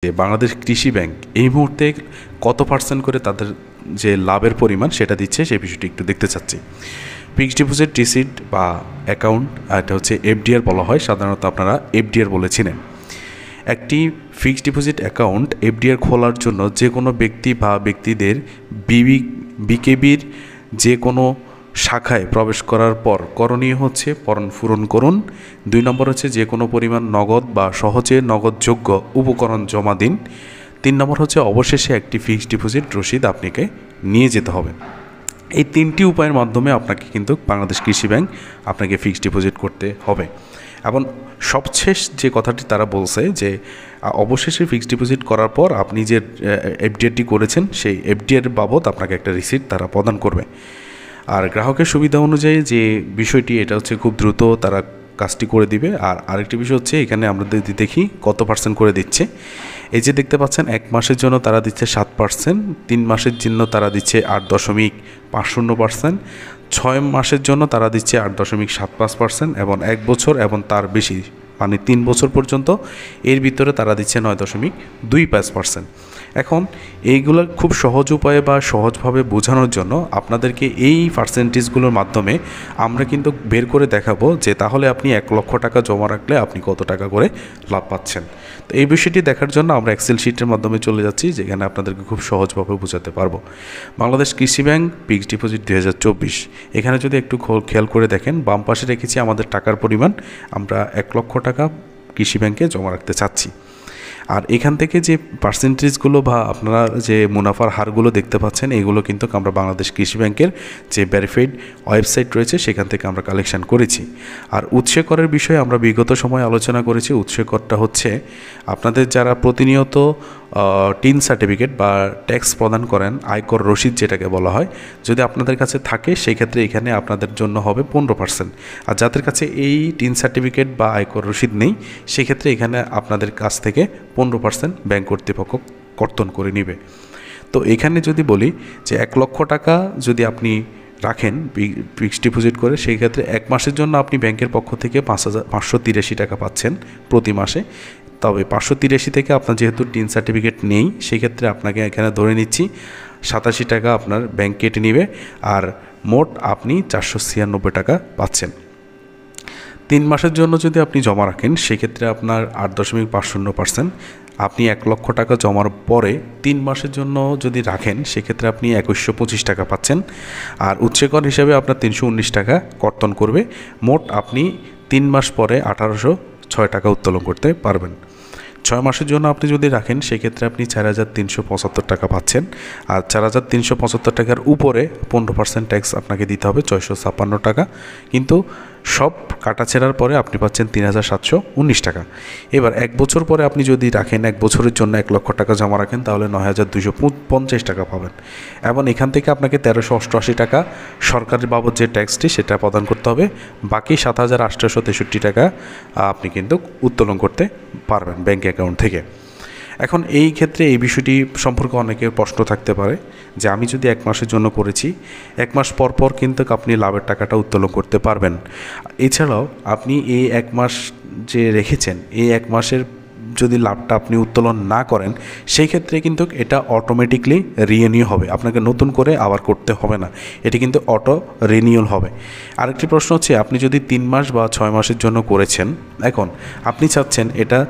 যে বাংলাদেশ কৃষি ব্যাংক এই মুহূর্তে কত পার্সেন্ট করে তাদের যে লাভের পরিমাণ সেটা দিচ্ছে সেই বিষয়টি একটু দেখতে চাচ্ছি। ফিক্সড ডিপোজিট রিসিট বা অ্যাকাউন্ট, এটা হচ্ছে এফডিআর বলা হয়, সাধারণত আপনারা এফডিআর বলেছিলেন। একটি ফিক্সড ডিপোজিট অ্যাকাউন্ট এফডিআর খোলার জন্য যে কোনো ব্যক্তি বা ব্যক্তিদের বিকেবির যে কোনো শাখায় প্রবেশ করার পর করণীয় হচ্ছে ফর্ম পূরণ করুন। 2 নম্বর হচ্ছে যে কোনো পরিমাণ নগদ বা সহজে নগদযোগ্য উপকরণ জমা দিন। 3 নম্বর হচ্ছে অবশেষে একটি ফিক্সড ডিপোজিট রসিদ আপনাকে নিয়ে যেতে হবে। এই 3টি উপায়ের মাধ্যমে আপনাকে কিন্তু বাংলাদেশ কৃষি ব্যাংক আপনাকে ফিক্সড ডিপোজিট করতে হবে। এবং সবশেষ যে কথাটি তারা বলছে যে অবশেষে ফিক্সড ডিপোজিট করার পর আপনি যে এফডিআরটি করেছেন সেই এফডিআর বাবদ আপনাকে একটা রিসিট তারা প্রদান করবে। আর গ্রাহকের সুবিধা অনুযায়ী যে বিষয়টি, এটা হচ্ছে খুব দ্রুত তারা কাজটি করে দিবে। আর আরেকটি বিষয় হচ্ছে এখানে আমরা যদি দেখি কত পার্সেন্ট করে দিচ্ছে, এই যে দেখতে পাচ্ছেন 1 মাসের জন্য তারা দিচ্ছে 7%, 3 মাসের জন্য তারা দিচ্ছে 8.50%, 6 মাসের জন্য তারা দিচ্ছে 8.75% এবং 1 বছর এবং তার বেশি মানে 3 বছর পর্যন্ত এর ভিতরে তারা দিচ্ছে 9.25%। এখন এইগুলো খুব সহজ উপায়ে বা সহজভাবে বোঝানোর জন্য আপনাদেরকে এই পার্সেন্টেজগুলোর মাধ্যমে আমরা কিন্তু বের করে দেখাবো যে তাহলে আপনি 1 লক্ষ টাকা জমা রাখলে আপনি কত টাকা করে লাভ পাচ্ছেন। তো এই বিষয়টি দেখার জন্য আমরা এক্সেল শিটের মাধ্যমে চলে যাচ্ছি, যেখানে আপনাদেরকে খুব সহজভাবে বোঝাতে পারবো। বাংলাদেশ কৃষি ব্যাংক ফিক্সড ডিপোজিট 2024, এখানে যদি একটু খেয়াল করে দেখেন বাম পাশে রেখেছি আমাদের টাকার পরিমাণ, আমরা 1 লক্ষ টাকা কৃষি ব্যাংকে জমা রাখতে চাচ্ছি। আর এখান থেকে যে পার্সেন্টেজগুলো বা আপনারা যে মুনাফার হারগুলো দেখতে পাচ্ছেন এগুলো কিন্তু আমরা বাংলাদেশ কৃষি ব্যাংকের যে ভেরিফাইড ওয়েবসাইট রয়েছে সেখান থেকে আমরা কালেকশন করেছি। আর উৎসে করের বিষয়ে আমরা বিগত সময় আলোচনা করেছি। উৎসে করটা হচ্ছে আপনাদের যারা প্রতিনিয়ত টিন সার্টিফিকেট বা ট্যাক্স প্রদান করেন, আয়কর রসিদ যেটাকে বলা হয়, যদি আপনাদের কাছে থাকে সেই ক্ষেত্রে এখানে আপনাদের জন্য হবে 15%। আর যাদের কাছে এই টিন সার্টিফিকেট বা আয়কর রসিদ নেই সেক্ষেত্রে এখানে আপনাদের কাছ থেকে 15% ব্যাংক কর্তৃপক্ষ কর্তন করে নেবে। তো এখানে যদি বলি যে 1 লক্ষ টাকা যদি আপনি রাখেন ফিক্সড ডিপোজিট করে, সেই ক্ষেত্রে 1 মাসের জন্য আপনি ব্যাংকের পক্ষ থেকে 583 টাকা পাচ্ছেন প্রতি মাসে। তবে 583 থেকে আপনার যেহেতু টিন সার্টিফিকেট নেই সেক্ষেত্রে আপনাকে এখানে ধরে নিচ্ছি 87 টাকা আপনার ব্যাংক কেটে নেবে, আর মোট আপনি 496 টাকা পাচ্ছেন। 3 মাসের জন্য যদি আপনি জমা রাখেন সেক্ষেত্রে আপনার 8.50%, আপনি 1 লক্ষ টাকা জমার পরে 3 মাসের জন্য যদি রাখেন সেক্ষেত্রে আপনি 2125 টাকা পাচ্ছেন। আর উৎসেকর হিসাবে আপনার 319 টাকা কর্তন করবে। মোট আপনি 3 মাস পরে 1806 টাকা উত্তোলন করতে পারবেন। 6 মাসের জন্য আপনি যদি রাখেন সেক্ষেত্রে আপনি 4375 টাকা পাচ্ছেন। আর 4375 টাকার উপরে 15% ট্যাক্স আপনাকে দিতে হবে 656 টাকা, কিন্তু সব কাটাছেড়ার পরে আপনি পাচ্ছেন 3719 টাকা। এবার 1 বছর পরে আপনি যদি রাখেন, 1 বছরের জন্য 1 লক্ষ টাকা জমা রাখেন, তাহলে 9250 টাকা পাবেন। এবং এখান থেকে আপনাকে 1388 টাকা সরকারি বাবদ যে ট্যাক্সটি সেটা প্রদান করতে হবে। বাকি 7863 টাকা আপনি কিন্তু উত্তোলন করতে পারবেন ব্যাংক অ্যাকাউন্ট থেকে। এখন এই ক্ষেত্রে এই বিষয়টি সম্পর্কে অনেকের প্রশ্ন থাকতে পারে যে আমি যদি 1 মাসের জন্য করেছি, 1 মাস পর পর কিন্তু আপনি লাভের টাকাটা উত্তোলন করতে পারবেন। এছাড়াও আপনি এই 1 মাস যে রেখেছেন, এই 1 মাসের যদি লাভটা আপনি উত্তোলন না করেন সেই ক্ষেত্রে কিন্তু এটা অটোমেটিকলি রিনিউ হবে, আপনাকে নতুন করে আবার করতে হবে না, এটি কিন্তু অটো রিনিউল হবে। আরেকটি প্রশ্ন হচ্ছে আপনি যদি 3 মাস বা 6 মাসের জন্য করেছেন, এখন আপনি চাচ্ছেন এটা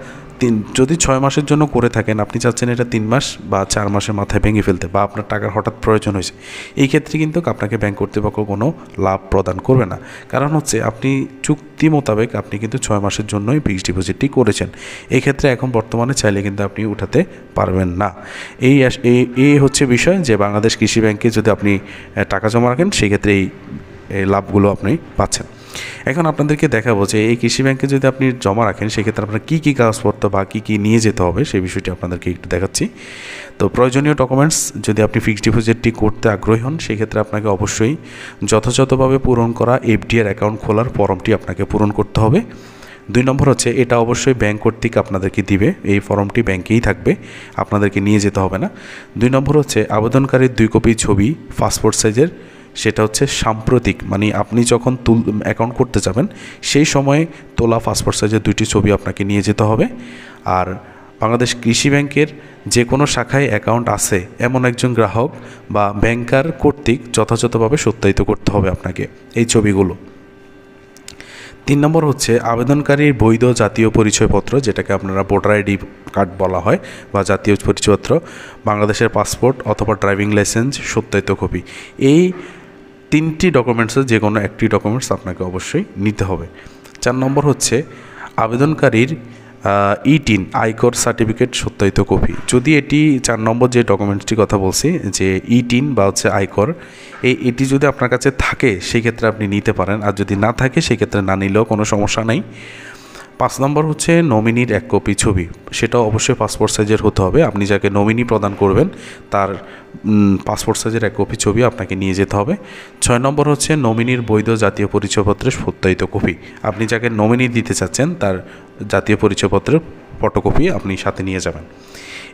যদি 6 মাসের জন্য করে থাকেন, আপনি চাচ্ছেন এটা 3 মাস বা 4 মাসের মাথায় ভেঙে ফেলতে, বা আপনার টাকার হঠাৎ প্রয়োজন হয়েছে, এই ক্ষেত্রে কিন্তু আপনাকে ব্যাংক কর্তৃপক্ষ কোনো লাভ প্রদান করবে না। কারণ হচ্ছে আপনি চুক্তি মোতাবেক আপনি কিন্তু 6 মাসের জন্যই ফিক্সড ডিপোজিটটি করেছেন। এই ক্ষেত্রে এখন বর্তমানে চাইলে কিন্তু আপনি উঠাতে পারবেন না। এই হচ্ছে বিষয় যে বাংলাদেশ কৃষি ব্যাংকে যদি আপনি টাকা জমা রাখেন সেক্ষেত্রে এই লাভগুলো আপনি পাচ্ছেন। এখন আপনাদেরকে দেখাবো যে এই কৃষি ব্যাংকে যদি আপনি জমা রাখেন সেক্ষেত্রে আপনার কী কী কাগজপত্র বা কী কী নিয়ে যেতে হবে সেই বিষয়টি আপনাদেরকে একটু দেখাচ্ছি। তো প্রয়োজনীয় ডকুমেন্টস, যদি আপনি ফিক্সড ডিপোজিটটি করতে আগ্রহী হন সেক্ষেত্রে আপনাকে অবশ্যই যথাযথভাবে পূরণ করা এফডিআর অ্যাকাউন্ট খোলার ফর্মটি আপনাকে পূরণ করতে হবে। 2 নম্বর হচ্ছে এটা অবশ্যই ব্যাংক কর্তৃক আপনাদেরকে দিবে, এই ফর্মটি ব্যাংকেই থাকবে, আপনাদেরকে নিয়ে যেতে হবে না। 2 নম্বর হচ্ছে আবেদনকারীর 2 কপি ছবি পাসপোর্ট সাইজের, সেটা হচ্ছে সাম্প্রতিক, মানে আপনি যখন অ্যাকাউন্ট করতে যাবেন সেই সময় তোলা পাসপোর্ট সাইজের 2টি ছবি আপনাকে নিয়ে যেতে হবে। আর বাংলাদেশ কৃষি ব্যাংকের যে কোনো শাখায় অ্যাকাউন্ট আছে এমন একজন গ্রাহক বা ব্যাংকার কর্তৃক যথাযথভাবে সত্যায়িত করতে হবে আপনাকে এই ছবিগুলো। 3 নম্বর হচ্ছে আবেদনকারীর বৈধ জাতীয় পরিচয়পত্র, যেটাকে আপনারা ভোটার আইডি কার্ড বলা হয় বা জাতীয় পরিচয়পত্র, বাংলাদেশের পাসপোর্ট অথবা ড্রাইভিং লাইসেন্স সত্যায়িত কপি। এই 3টি ডকুমেন্টসের যে কোনো একটি ডকুমেন্টস আপনাকে অবশ্যই নিতে হবে। 4 নম্বর হচ্ছে আবেদনকারীর ই-3 আয়কর সার্টিফিকেট সত্যায়িত কপি। যদি এটি 4 নম্বর যে ডকুমেন্টসটির কথা বলছি যে ই-3 বা হচ্ছে আয়কর, এটি যদি আপনার কাছে থাকে সেই ক্ষেত্রে আপনি নিতে পারেন, আর যদি না থাকে সেই ক্ষেত্রে না নিলেও কোনো সমস্যা নেই। 5 নম্বর হচ্ছে নমিনির 1 কপি ছবি, সেটাও অবশ্যই পাসপোর্ট সাইজের হতে হবে। আপনি যাকে নমিনি প্রদান করবেন তার পাসপোর্ট সাইজের 1 কপি ছবি আপনাকে নিয়ে যেতে হবে। 6 নম্বর হচ্ছে নমিনির বৈধ জাতীয় পরিচয়পত্রের সত্যায়িত কপি। আপনি যাকে নমিনি দিতে চাচ্ছেন তার জাতীয় পরিচয়পত্রের ফটোকপি আপনি সাথে নিয়ে যাবেন।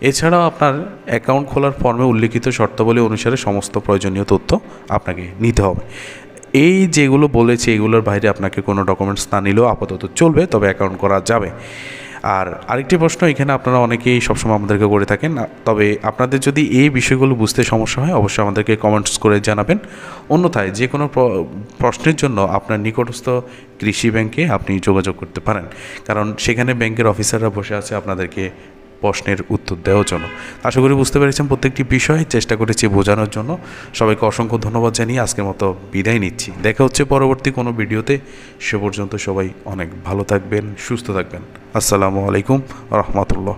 এছাড়াও আপনার অ্যাকাউন্ট খোলার ফর্মে উল্লিখিত শর্তাবলী অনুসারে সমস্ত প্রয়োজনীয় তথ্য আপনাকে নিতে হবে। এই যেগুলো বলেছি এগুলোর বাইরে আপনাকে কোনো ডকুমেন্টস না নিলেও আপাতত চলবে, তবে অ্যাকাউন্ট করা যাবে। আর আরেকটি প্রশ্ন এখানে আপনারা অনেকেই সবসময় আমাদেরকে করে থাকেন, তবে আপনাদের যদি এই বিষয়গুলো বুঝতে সমস্যা হয় অবশ্যই আমাদেরকে কমেন্টস করে জানাবেন। অন্যথায় যে কোনো প্রশ্নের জন্য আপনার নিকটস্থ কৃষি ব্যাংকে আপনি যোগাযোগ করতে পারেন, কারণ সেখানে ব্যাংকের অফিসাররা বসে আছে আপনাদেরকে প্রশ্নের উত্তর দেওয়ার জন্য। আশা করি বুঝতে পেরেছেন প্রত্যেকটি বিষয়, চেষ্টা করেছি বোঝানোর জন্য। সবাইকে অসংখ্য ধন্যবাদ জানিয়ে আজকের মতো বিদায় নিচ্ছি। দেখা হচ্ছে পরবর্তী কোনো ভিডিওতে। সে পর্যন্ত সবাই অনেক ভালো থাকবেন, সুস্থ থাকবেন। আসসালামু আলাইকুম রহমতুল্লাহ।